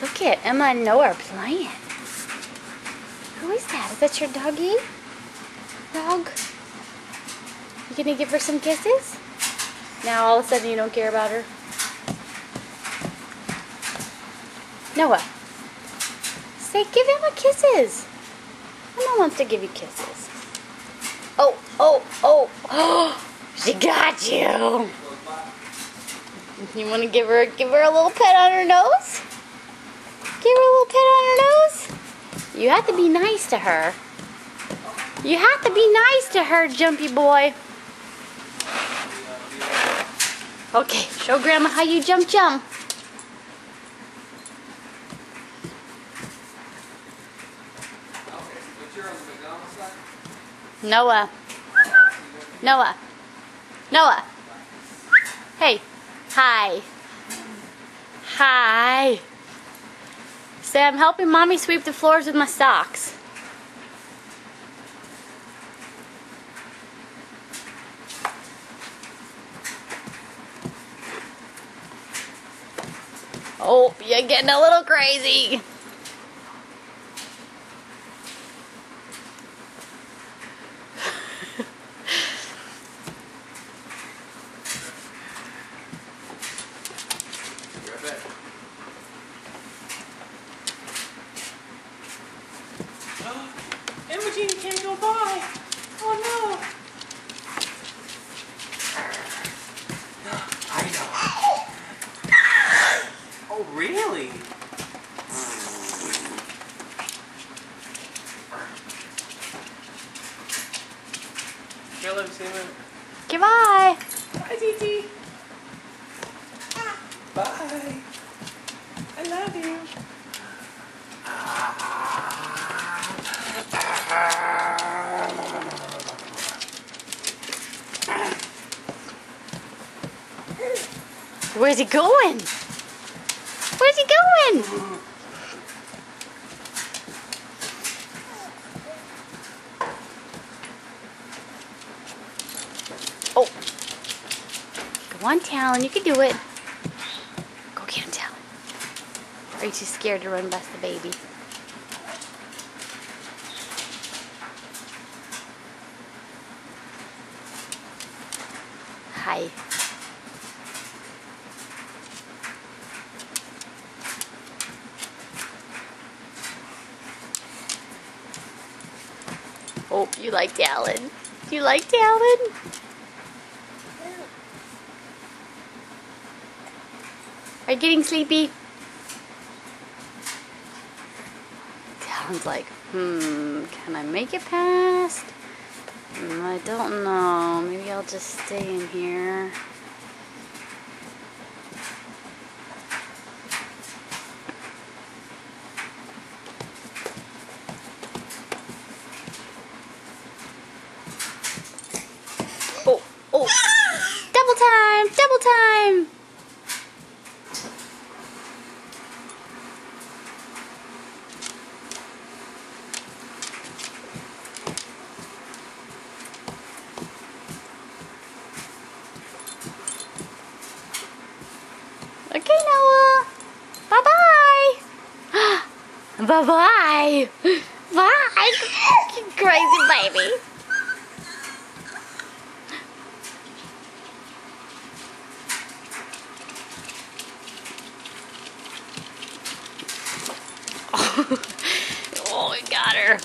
Look at Emma and Noah are playing. Who is that? Is that your doggy? Dog? You gonna give her some kisses? Now all of a sudden you don't care about her? Noah, say give Emma kisses. Emma wants to give you kisses. Oh, oh, oh, oh, she got you. You want to give her a little pet on her nose? Give her a little pet on her nose? You have to be nice to her. You have to be nice to her, Jumpy boy. Okay, show Grandma how you jump. Noah. Noah. Noah. Hey. Hi. Hi. Say, I'm helping Mommy sweep the floors with my socks. Oh, you're getting a little crazy. Imogene can't go by. Oh no. I know. Oh really? Here, let me see him. Goodbye. Bye, Titi. Bye. I love you. Where's he going? Where's he going? Oh. Go on, Talon. You can do it. Go get him, Talon. Are you too scared to run past the baby? Hi. Oh, you like Talon? You like Talon? Are you getting sleepy? Talon's like, can I make it past? I don't know. Maybe I'll just stay in here. Oh, oh. Double time! Double time! Okay, Noah. Bye-bye. Bye-bye. Bye. You crazy baby. Oh, we got her.